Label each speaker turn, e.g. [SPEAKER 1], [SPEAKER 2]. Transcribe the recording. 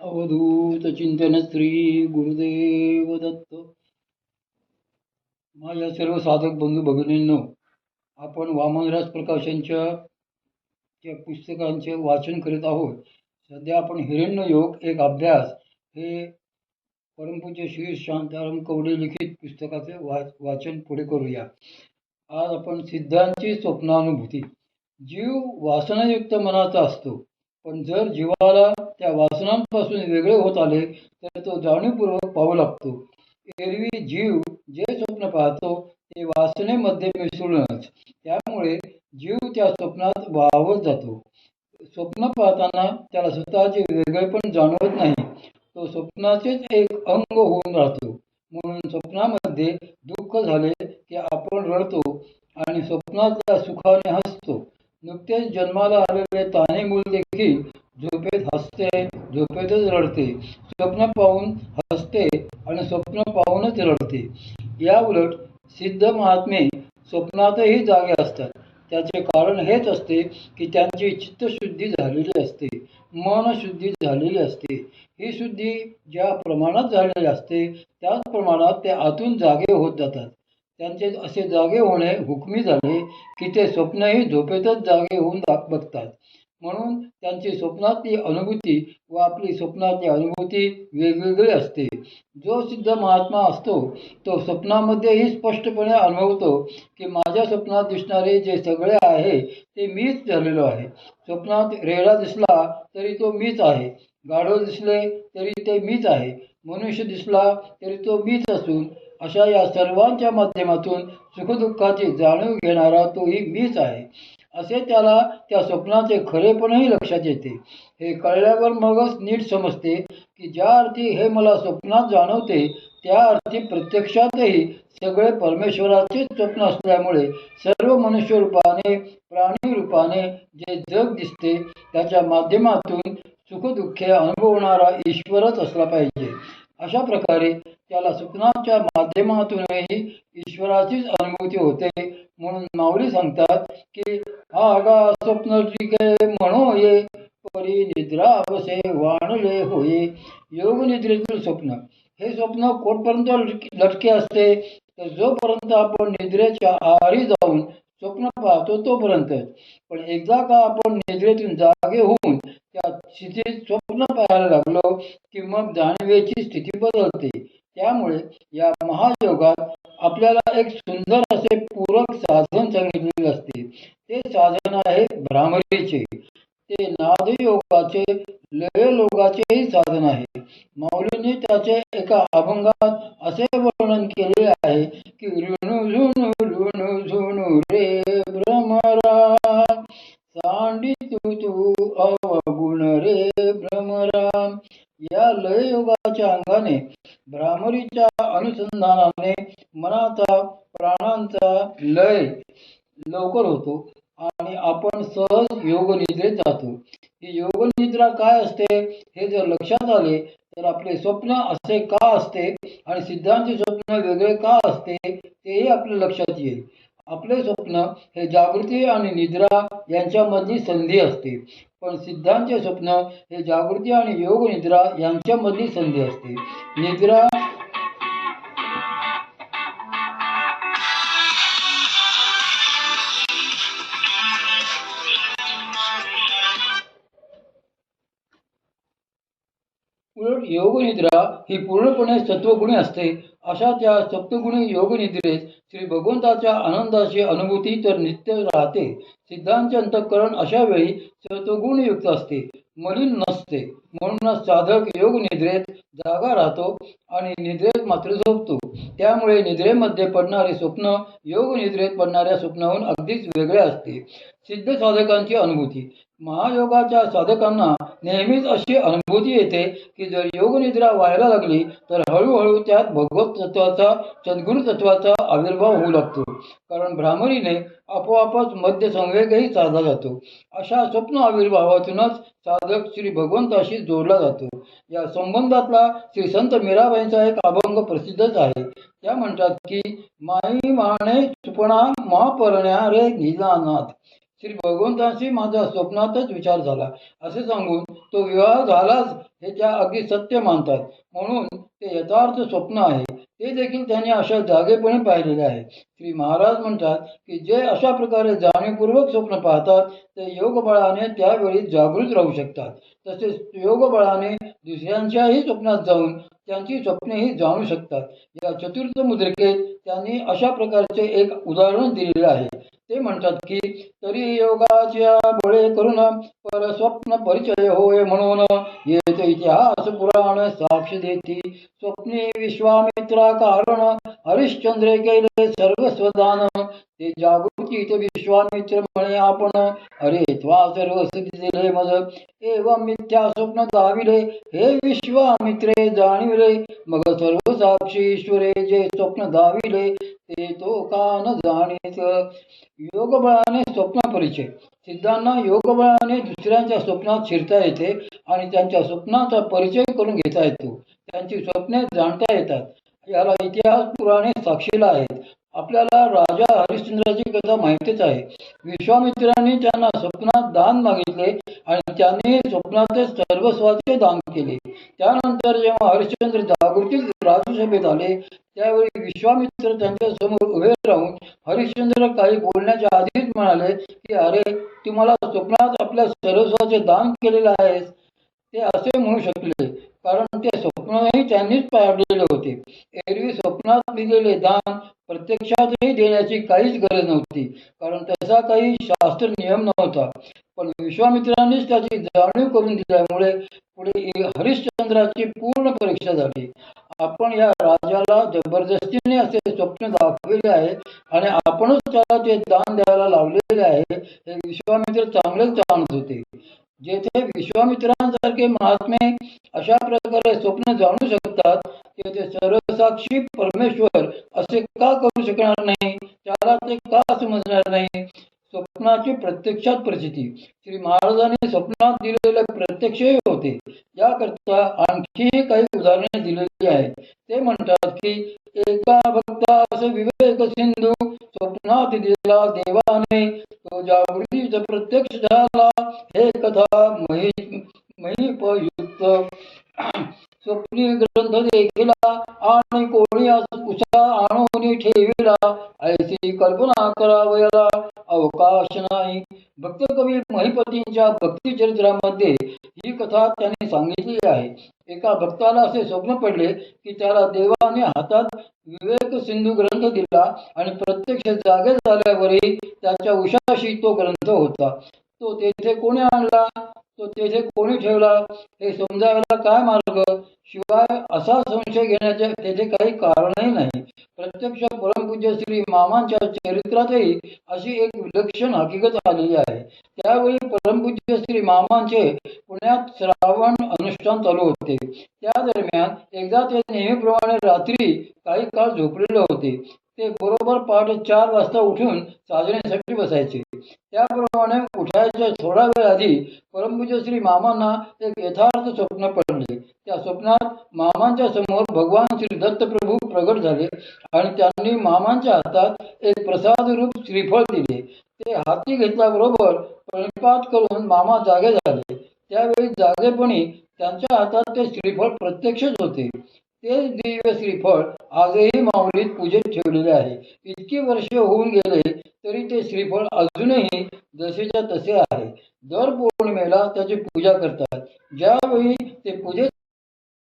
[SPEAKER 1] अवधूत चिंतन श्री गुरुदेव दत्त. माझ्या सर्व साधक बंधू भगिनींनो, आपण वामनराज प्रकाशनच्या पुस्तकांचे वाचन करीत आहोत. सध्या आपण हिरण्य योग एक अभ्यास हे परमपूज्य श्री शांताराम कवडे लिखित पुस्तकाचे वाचन पुढे करूया. आज आपण सिद्धांची स्वप्नानुभूती. जीव वासनायुक्त मनाचा असतो, पण जर जीवाला त्या वासनांपासून वेगळे होत आले तर तो जाणीवपूर्वक पाहू लागतो. एरवी जीव जे स्वप्न पाहतो ते वासनेमध्ये मिसळूनच, त्यामुळे जीव त्या स्वप्नात वाहवत जातो. स्वप्न पाहताना त्याला स्वतःचे वेगळेपण जाणवत नाही, तो स्वप्नाचेच एक अंग होऊन राहतो. म्हणून स्वप्नामध्ये दुःख झाले की आपण रडतो आणि स्वप्नातल्या सुखाने हसतो. नुकतेच जन्माला आलेले ताने मूल देखील झोपेत हसते, झोपेतच रडते, स्वप्न पाहून हसते आणि स्वप्न पाहूनच रडते. या उलट सिद्ध महात्मे स्वप्नातही जागे असतात. त्याचे कारण हेच असते की त्यांची चित्तशुद्धी झालेली असते, मन शुद्धी झालेली असते. ही शुद्धी ज्या प्रमाणात झालेली असते त्याच प्रमाणात ते आतून जागे होत जातात. त्यांचे असे जागे होणे हुकमी झाले की ते स्वप्नही झोपेतच जागे होऊन बघतात. म्हणून त्यांची स्वप्नातली अनुभूती व आपली स्वप्नातली अनुभूती वेगवेगळी असते. जो सिद्ध महात्मा असतो तो स्वप्नामध्येही स्पष्टपणे अनुभवतो की माझ्या स्वप्नात दिसणारे जे सगळे आहे ते मीच झालेलो आहे. स्वप्नात रेडा दिसला तरी तो मीच आहे, गाढव दिसले तरी ते मीच आहे, मनुष्य दिसला तरी तो मीच असून अशा या सर्वांच्या माध्यमातून सुखदुःखाची जाणीव घेणारा तोही मीच आहे, असे त्याला त्या स्वप्नाचे खरेपणही लक्षात येते. हे कळल्यावर मगच नीट समजते की ज्या अर्थी हे मला स्वप्नात जाणवते त्या अर्थी प्रत्यक्षातही सगळे परमेश्वराचे स्वप्न असल्यामुळे सर्व मनुष्य रूपाने, प्राणी रूपाने जे जग दिसते त्याच्या माध्यमातून सुखदुःखे अनुभवणारा ईश्वरच असला पाहिजे. अशा प्रकारे त्याला स्वप्नाच्या माध्यमातूनही ईश्वराचीच अनुभूती होते. म्हणून माऊली सांगतात की आगा स्वप्न म्हणो ये, परी निद्रा बसे वाणले होये. योग निद्रेतील स्वप्न हे स्वप्न कोणपर्यंत लटके असते तर जोपर्यंत आपण निद्रेच्या आहारी जाऊन स्वप्न पाहतो तोपर्यंतच. पण एकदा का आपण निद्रेतून जागे होऊन त्या स्थितीत स्वप्न पाहायला लागलो की मग जाणीवेची स्थिती बदलते. त्यामुळे या महायोगात आपल्याला एक सुंदर असे पूरक साधन सांगितलेले असते. ते साधन आहे भ्रामरीचे. ते नादयोगाचे, लयलोगाचेही साधन आहे. माऊलींनी त्याचे एका अभंगात असे वर्णन केले आहे की ऋणू झुणू रे भ्रमरा, सांडी तू अवगुण रे भ्रमरा. या लययोगाच्या अंगाने भ्रामरीच्या अनुसंधानाने मनाचा, प्राणांचा लय लवकर होतो आणि आपण सहज योगनिद्रेत जातो. ही योगनिद्रा काय असते हे जर लक्षात आले तर आपले स्वप्न असे का असते आणि सिद्धांचे स्वप्न वेगळे का असते तेही आपल्या लक्षात येईल. आपले स्वप्न हे जागृती आणि निद्रा यांच्यामधली संधी असते, पण सिद्धांचे स्वप्न हे जागृती आणि योग निद्रा यांच्यामधली संधी असते. निद्रा उलट योगनिद्रा ही पूर्णपणे सत्वगुणी असते. अशा त्या सप्तगुणी योगनिद्रेत श्री भगवंताच्या आनंदाची अनुभूती तर नित्य राहते. सिद्धांचे अंतःकरण अशा वेळी सत्वगुणयुक्त असते, मलिन नसते. म्हणूनच साधक योगनिद्रेत जागा राहतो आणि निद्रेत मात्र झोपतो. त्यामुळे निद्रेमध्ये पडणारे स्वप्न योगनिद्रेत पडणाऱ्या स्वप्नाहून अगदीच वेगळे असते. सिद्ध साधकांची अनुभूती. महायोगाच्या साधकांना नेहमीच अशी अनुभूती येते की जर योगनिद्रा व्हायला लागली तर हळूहळू त्यात भगवत तत्वाचा, सद्गुरु तत्वाचा आविर्भाव होऊ लागतो. कारण भ्रामरीने आपोआपच मध्य संवेगही साधला जातो. अशा स्वप्न आविर्भावातूनच साधक श्री भगवंताशी जोडला जातो. या संबंधातला श्री संत मीराबाईंचा एक अभंग प्रसिद्धच आहे. त्या म्हणतात की माई माने सुपणा महापरण्या रे निलानाथ, श्री भगवंतांशी माझा स्वप्नातच विचार झाला असे सांगून तो विवाह झालाच हे त्या अगदी सत्य मानतात. म्हणून ते यथार्थ स्वप्न आहे ते देखील त्यांनी अशा जागेपणे पाहिलेले आहे. श्री महाराज म्हणतात की जे अशा प्रकारे जाणीवपूर्वक स्वप्न पाहतात ते योगबळाने त्यावेळी जागृत राहू शकतात. तसेच योगबळाने दुसऱ्यांच्याही स्वप्नात जाऊन त्यांची स्वप्नेही जाणू शकतात. या चतुर्थ मुद्रिकेत त्यांनी अशा प्रकारचे एक उदाहरण दिलेले आहे. ते म्हणतात की तरी योगाच्या बळे करून पर स्वप्न परिचय होय म्हणून येत इतिहास पुराण साक्ष देती स्वप्ने विश्वामित्रा कारण हरिश्चंद्रे केले सर्वस्वदान ते जागृती ते विश्वामित्र म्हणे आपण अरे त्वा सर्व सिद्धी दिले मज एवं मिथ्या स्वप्न दाविले हे विश्वामित्रे जाणिवले मग सर्व साक्षी ईश्वरे जे स्वप्न दाविले ते तो का न जाणीत. योगबळाने स्वप्न परिचय सिद्धांना योगबळाने दुसऱ्यांच्या स्वप्नात शिरता येते आणि त्यांच्या स्वप्नाचा परिचय करून घेता येतो. त्यांची स्वप्ने जाणता येतात. याला इतिहास पुराणे साक्षीला आहेत. आपल्याला राजा हरिश्चंद्राची कथा माहितीच आहे. विश्वामित्रांनी त्यांना स्वप्नात दान मागितले आणि त्यांनी स्वप्नातच सर्वस्वाचे दान केले. त्यानंतर जेव्हा हरिश्चंद्र जागृतीत राजसभेत आले त्यावेळी विश्वामित्र त्यांच्या समोर उभे राहून हरिश्चंद्र काही बोलण्याच्या आधीच म्हणाले की अरे तू मला स्वप्नात आपल्या सर्वस्वाचे दान केलेले आहेस. ते असे म्हणू शकले कारण ते स्वप्नही त्यांनीच पाळलेले होते. एरवी स्वप्नात दिलेले दान प्रत्यक्षातही देण्याची काहीच गरज नव्हती कारण तसा काही शास्त्र नियम नव्हता. पण विश्वामित्रांनीच त्याची जाणीव करून दिल्यामुळे पुढे हरिश्चंद्राची पूर्ण परीक्षा झाली. आपण या राजाला जबरदस्तीने असे स्वप्न दाखवले आहे आणि आपणच त्याला ते दान द्यायला लावलेले आहे हे विश्वामित्र चांगलेच जाणत होते. जेथे विश्वामित्रांसारखे महात्मे अशा प्रकारे स्वप्न जाणू शकतात तेथे सर्वसाक्षी परमेश्वर असे का करू शकणार नाही. त्याला ते का समजणार नाही. स्वप्नाची प्रत्यक्षात प्रचिती श्री महाराजांनी स्वप्नात दिलेले प्रत्यक्षही होते. याकरता आणखी काही उदाहरणे दिलेली आहेत. ते म्हणतात की एका भक्तास विवेक सिंधू स्वप्नात दिला देवाने तो जागृतीचा प्रत्यक्ष झाला हे कथा महिपयुक्त स्वप्नी ग्रंथ देखिला आणि कोणी उषा आणून ठेविला ऐसी कल्पना करावयाला अवकाश नाही. भक्त कवी महिपतींच्या भक्ती चरित्रामध्ये ही कथा त्यांनी सांगितली आहे. एका भक्ताला असे स्वप्न पडले की त्याला देवाने हातात विवेक सिंधू ग्रंथ दिला आणि प्रत्यक्ष जागे झाल्यावरही त्याच्या उशाशी तो ग्रंथ होता. तो तेथे कोणी आणला तो तेथे कोणी ठेवला हे समजायला काय मार्ग. शिवाय असा संशय घेण्याचे तेथे काही कारणही नाही. प्रत्यक्ष परमपूज्य श्री मामांच्या चरित्रातही अशी एक विलक्षण हकीकत आलेली आहे. त्यावेळी परमपूज्य श्री मामांचे पुण्यात श्रावण अनुष्ठान चालू होते. त्या दरम्यान एकदा ते नेहमीप्रमाणे रात्री काही काळ झोपलेले होते. ते बरोबर पहाटे 4 वाजता उठून साधनेसाठी बसायचे. त्याप्रमाणे उठायच्या थोडा वेळ आधी परमपूज्य श्री मामांना एक यथार्थ स्वप्न पडले. त्या स्वप्नात मामांच्या समोर भगवान श्री दत्त प्रभू प्रगट झाले आणि त्यांनी मामांच्या हातात एक प्रसाद रूप श्रीफळ दिले. ते हाती घेतल्याबरोबर प्रणिपात करून मामा जागे झाले. त्यावेळी जागेपणी त्यांच्या हातात ते श्रीफळ प्रत्यक्षच होते. तेच दिव्य श्रीफळ आजही माऊलीत पूजेत ठेवलेले आहे. इतकी वर्षे होऊन गेले तरी ते श्रीफळ अजूनही जसेच्या तसे आहे. दर पौर्णिमेला त्याची पूजा करतात. ज्यावेळी ते पूजेत